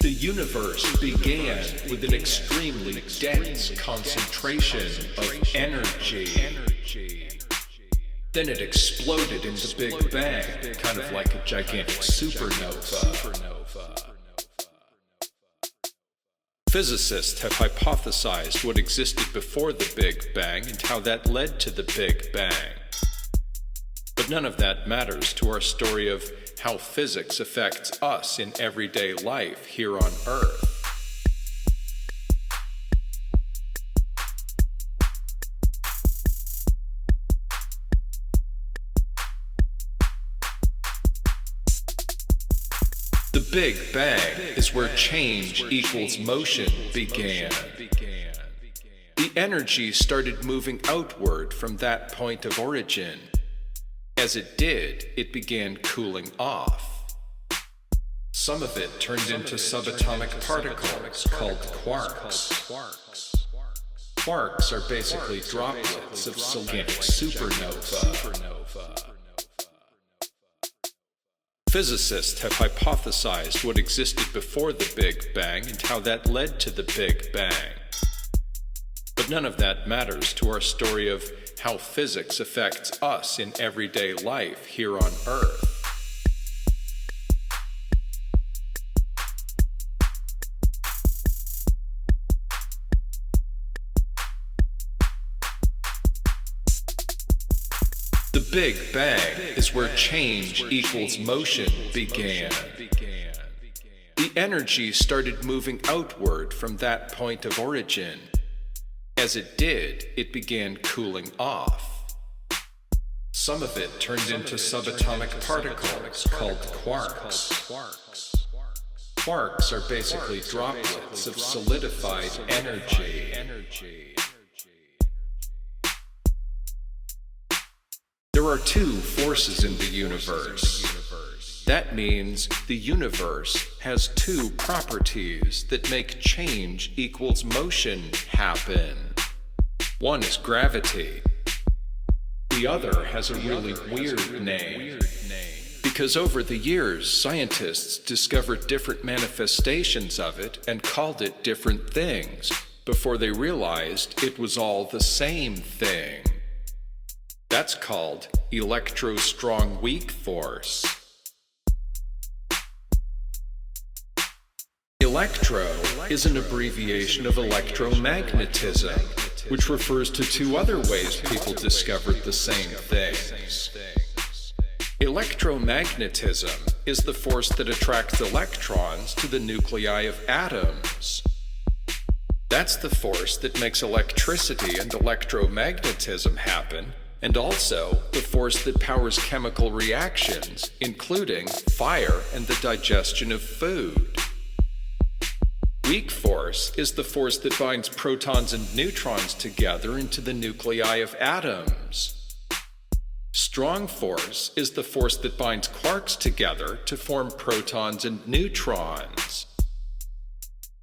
The universe began with an extremely dense concentration of energy. Then it exploded in the Big Bang, kind of like a gigantic supernova. Physicists have hypothesized what existed before the Big Bang and how that led to the Big Bang. But none of that matters to our story of how physics affects us in everyday life here on Earth. The Big Bang is where change equals motion began. The energy started moving outward from that point of origin. As it did, it began cooling off. Some of it turned into subatomic particles called quarks. Quarks are basically droplets of gigantic supernova. Physicists have hypothesized what existed before the Big Bang and how that led to the Big Bang. But none of that matters to our story of how physics affects us in everyday life here on Earth. The Big Bang is where change equals motion began. The energy started moving outward from that point of origin. As it did, it began cooling off. Some of it turned into subatomic particles called quarks. Quarks are basically droplets of solidified energy. There are two forces in the universe. That means the universe has two properties that make change equals motion happen. One is gravity. The other has a really weird name. Because over the years, scientists discovered different manifestations of it and called it different things before they realized it was all the same thing. That's called electro-strong-weak force. Electro is an abbreviation of electromagnetism, which refers to two other ways people discovered the same things. Electromagnetism is the force that attracts electrons to the nuclei of atoms. That's the force that makes electricity and electromagnetism happen, and also the force that powers chemical reactions, including fire and the digestion of food. Weak force is the force that binds protons and neutrons together into the nuclei of atoms. Strong force is the force that binds quarks together to form protons and neutrons.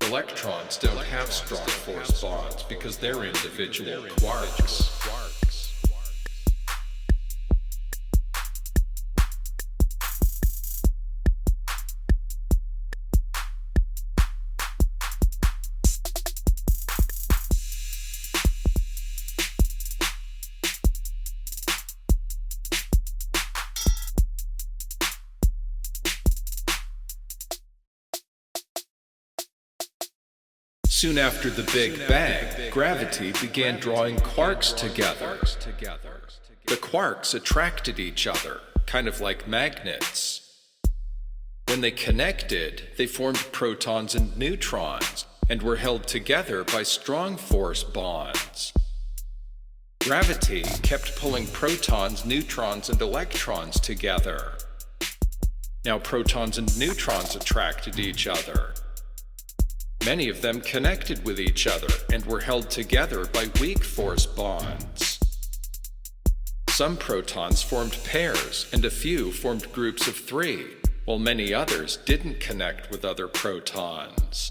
Electrons don't have strong force bonds because they're individual quarks. Soon after the Big Bang, gravity began drawing quarks together. The quarks attracted each other, kind of like magnets. When they connected, they formed protons and neutrons, and were held together by strong force bonds. Gravity kept pulling protons, neutrons, and electrons together. Now protons and neutrons attracted each other. Many of them connected with each other and were held together by weak force bonds. Some protons formed pairs, and a few formed groups of 3, while many others didn't connect with other protons.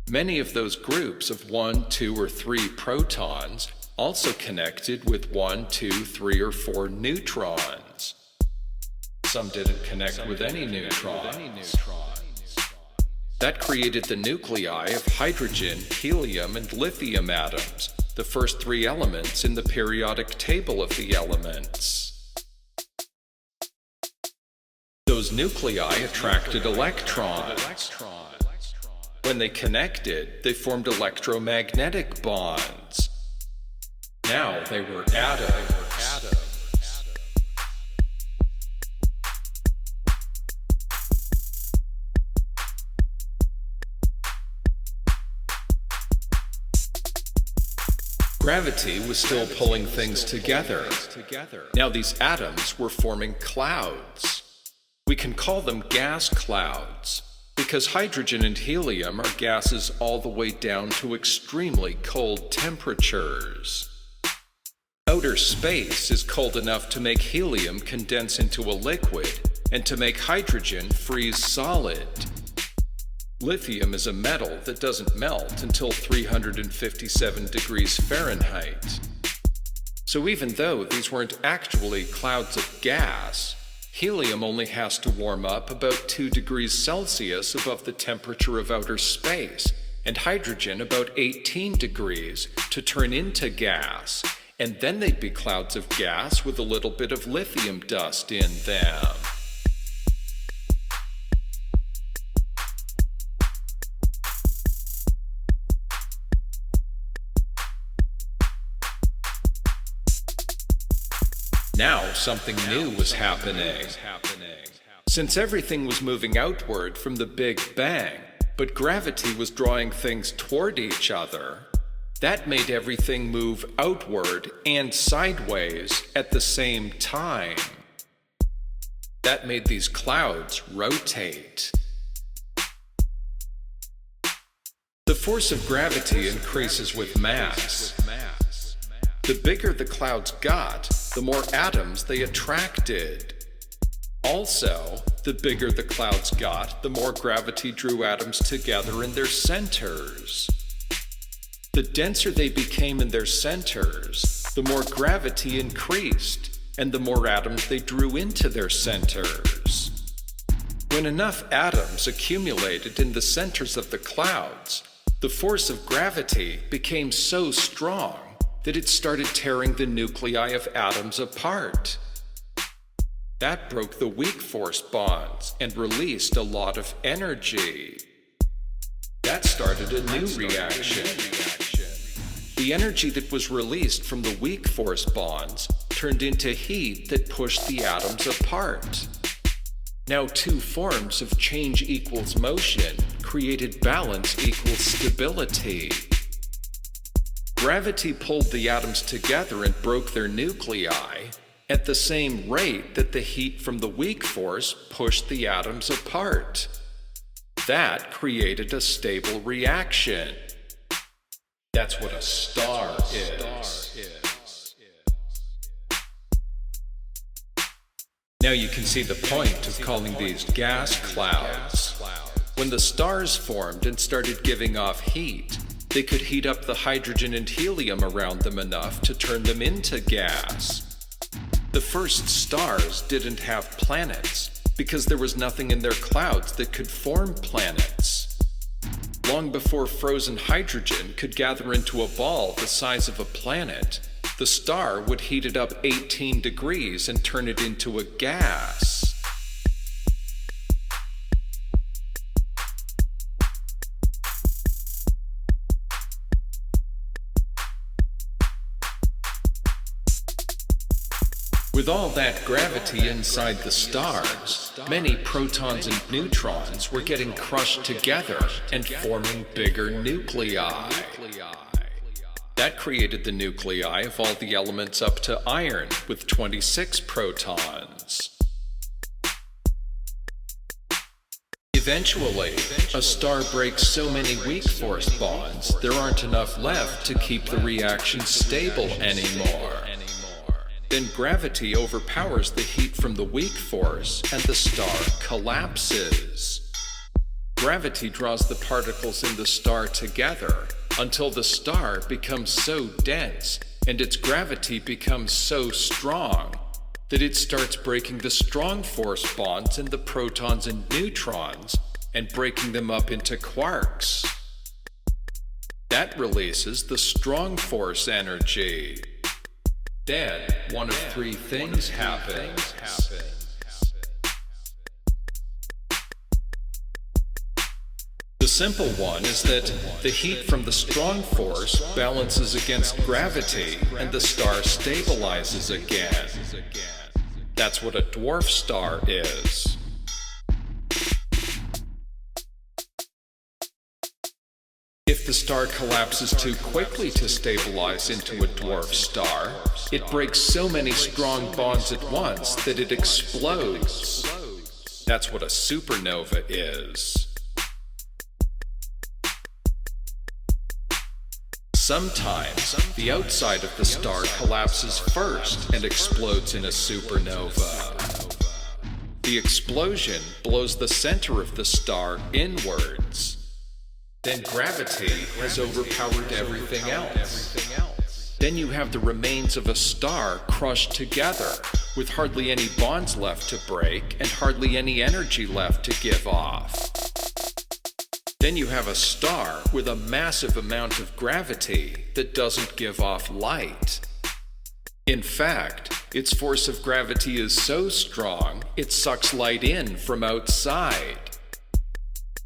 Many of those groups of 1, 2, or 3 protons also connected with 1, 2, 3, or 4 neutrons. Some didn't connect with any neutrons. That created the nuclei of hydrogen, helium, and lithium atoms, the first three elements in the periodic table of the elements. Those nuclei attracted electrons. When they connected, they formed electromagnetic bonds. Now they were atoms. Gravity was still pulling things together. Now these atoms were forming clouds. We can call them gas clouds, because hydrogen and helium are gases all the way down to extremely cold temperatures. Outer space is cold enough to make helium condense into a liquid and to make hydrogen freeze solid. Lithium is a metal that doesn't melt until 357 degrees Fahrenheit. So even though these weren't actually clouds of gas, helium only has to warm up about 2 degrees Celsius above the temperature of outer space, and hydrogen about 18 degrees to turn into gas, and then they'd be clouds of gas with a little bit of lithium dust in them. Now something new was happening. Since everything was moving outward from the Big Bang, but gravity was drawing things toward each other, that made everything move outward and sideways at the same time. That made these clouds rotate. The force of gravity increases with mass. The bigger the clouds got, the more atoms they attracted. Also, the bigger the clouds got, the more gravity drew atoms together in their centers. The denser they became in their centers, the more gravity increased, and the more atoms they drew into their centers. When enough atoms accumulated in the centers of the clouds, the force of gravity became so strong that it started tearing the nuclei of atoms apart. That broke the weak force bonds and released a lot of energy. That started a new reaction. The energy that was released from the weak force bonds turned into heat that pushed the atoms apart. Now two forms of change equals motion created balance equals stability. Gravity pulled the atoms together and broke their nuclei at the same rate that the heat from the weak force pushed the atoms apart. That created a stable reaction. That's what a star is. Now you can see the point of calling these gas clouds. When the stars formed and started giving off heat, they could heat up the hydrogen and helium around them enough to turn them into gas. The first stars didn't have planets because there was nothing in their clouds that could form planets. Long before frozen hydrogen could gather into a ball the size of a planet, the star would heat it up 18 degrees and turn it into a gas. With all that gravity inside the stars, many protons and neutrons were getting crushed together and forming bigger nuclei. That created the nuclei of all the elements up to iron with 26 protons. Eventually, a star breaks so many weak force bonds, there aren't enough left to keep the reaction stable anymore. Then gravity overpowers the heat from the weak force and the star collapses. Gravity draws the particles in the star together until the star becomes so dense and its gravity becomes so strong that it starts breaking the strong force bonds in the protons and neutrons and breaking them up into quarks. That releases the strong force energy. Then, one of three things happens. The simple one is that the heat from the strong force balances against gravity and the star stabilizes again. That's what a dwarf star is. If the star collapses too quickly to stabilize into a dwarf star, it breaks so many strong bonds at once that it explodes. That's what a supernova is. Sometimes, the outside of the star collapses first and explodes in a supernova. The explosion blows the center of the star inwards. Then gravity has overpowered everything else. Then you have the remains of a star crushed together, with hardly any bonds left to break and hardly any energy left to give off. Then you have a star with a massive amount of gravity that doesn't give off light. In fact, its force of gravity is so strong, it sucks light in from outside.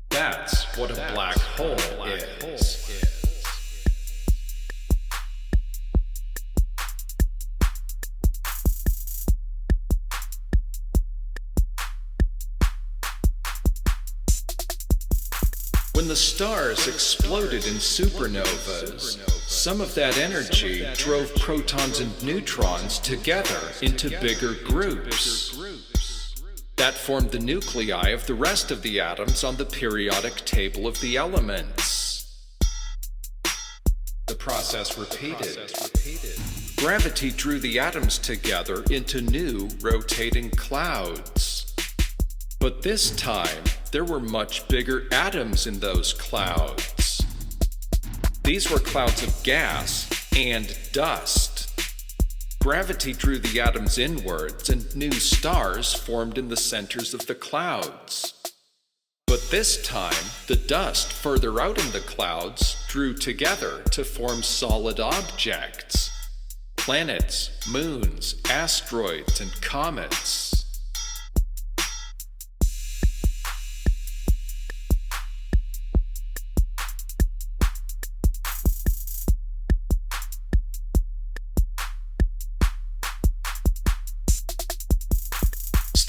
That's what a black hole is. When the stars exploded in supernovas, some of that energy drove protons and neutrons together into bigger groups. That formed the nuclei of the rest of the atoms on the periodic table of the elements. The process repeated. Gravity drew the atoms together into new rotating clouds. But this time, there were much bigger atoms in those clouds. These were clouds of gas and dust. Gravity drew the atoms inwards, and new stars formed in the centers of the clouds. But this time, the dust further out in the clouds drew together to form solid objects: planets, moons, asteroids, and comets.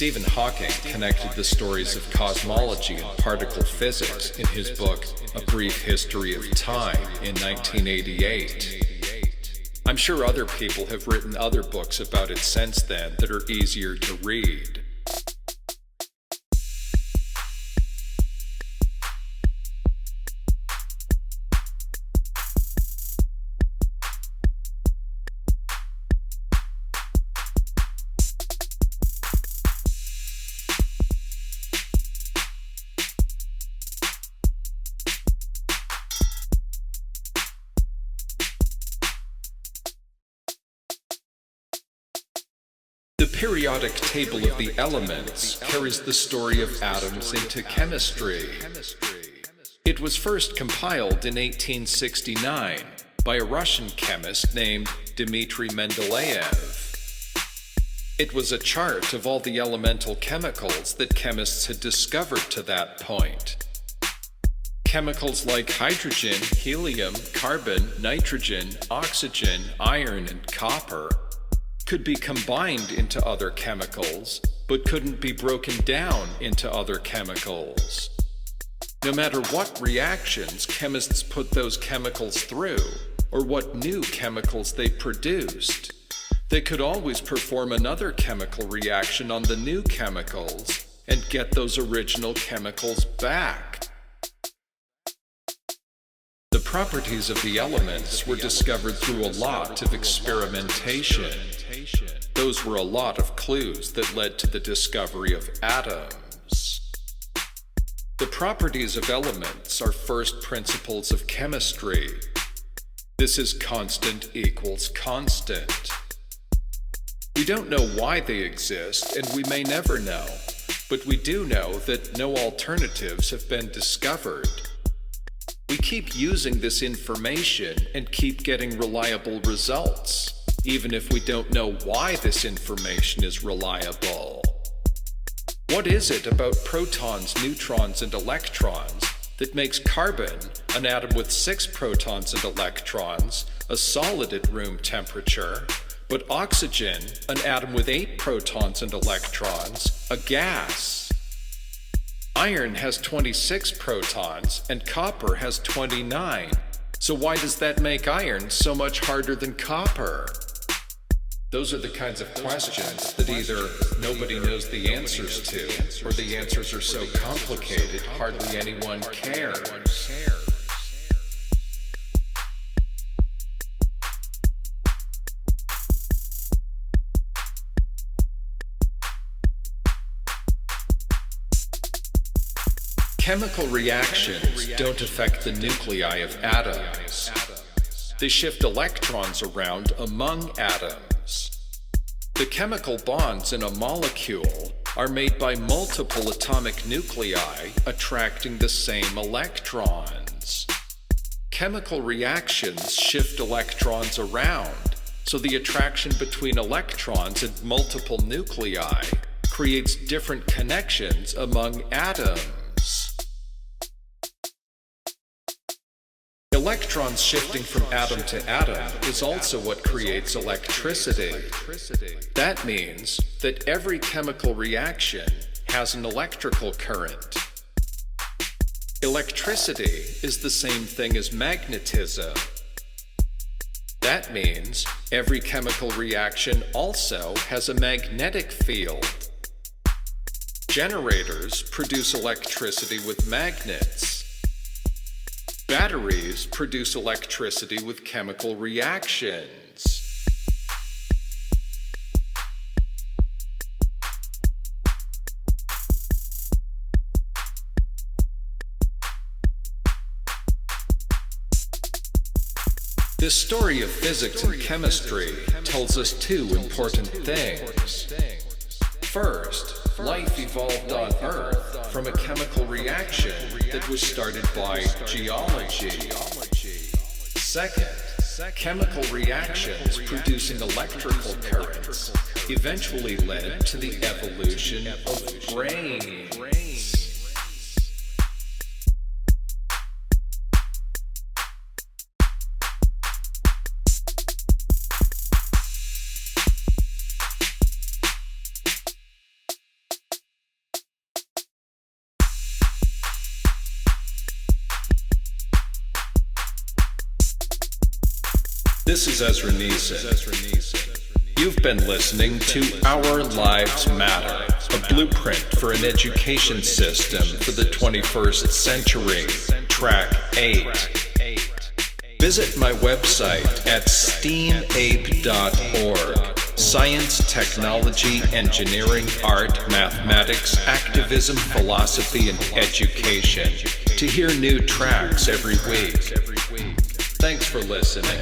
Stephen Hawking connected the stories of cosmology and particle physics in his book, A Brief History of Time, in 1988. I'm sure other people have written other books about it since then that are easier to read. The periodic table of the elements carries the story of atoms into chemistry. It was first compiled in 1869 by a Russian chemist named Dmitry Mendeleev. It was a chart of all the elemental chemicals that chemists had discovered to that point. Chemicals like hydrogen, helium, carbon, nitrogen, oxygen, iron, and copper could be combined into other chemicals, but couldn't be broken down into other chemicals. No matter what reactions chemists put those chemicals through, or what new chemicals they produced, they could always perform another chemical reaction on the new chemicals and get those original chemicals back. The properties of the elements were discovered through a lot of experimentation. Those were a lot of clues that led to the discovery of atoms. The properties of elements are first principles of chemistry. This is constant equals constant. We don't know why they exist, and we may never know, But we do know that no alternatives have been discovered. We keep using this information and keep getting reliable results, even if we don't know why this information is reliable. What is it about protons, neutrons, and electrons that makes carbon, an atom with 6 protons and electrons, a solid at room temperature, but oxygen, an atom with 8 protons and electrons, a gas? Iron has 26 protons and copper has 29. So why does that make iron so much harder than copper? Those are the kinds of questions that either nobody knows the answers to, or the answers are so complicated hardly anyone cares. Chemical reactions don't affect the nuclei of atoms. They shift electrons around among atoms. The chemical bonds in a molecule are made by multiple atomic nuclei attracting the same electrons. Chemical reactions shift electrons around, so the attraction between electrons and multiple nuclei creates different connections among atoms. Electrons shifting from atom to atom is also what creates electricity. That means that every chemical reaction has an electrical current. Electricity is the same thing as magnetism. That means every chemical reaction also has a magnetic field. Generators produce electricity with magnets. Batteries produce electricity with chemical reactions. This story of physics and chemistry tells us two important things. First, life evolved on Earth from a chemical reaction that was started by geology. Second, chemical reactions producing electrical currents eventually led to the evolution of brains. This is Ezra Niesen. You've been listening to Our Lives Matter, a blueprint for an education system for the 21st century, Track 8. Visit my website at STEAMAPE.org. Science, technology, engineering, art, mathematics, activism, philosophy, and education to hear new tracks every week. Thanks for listening.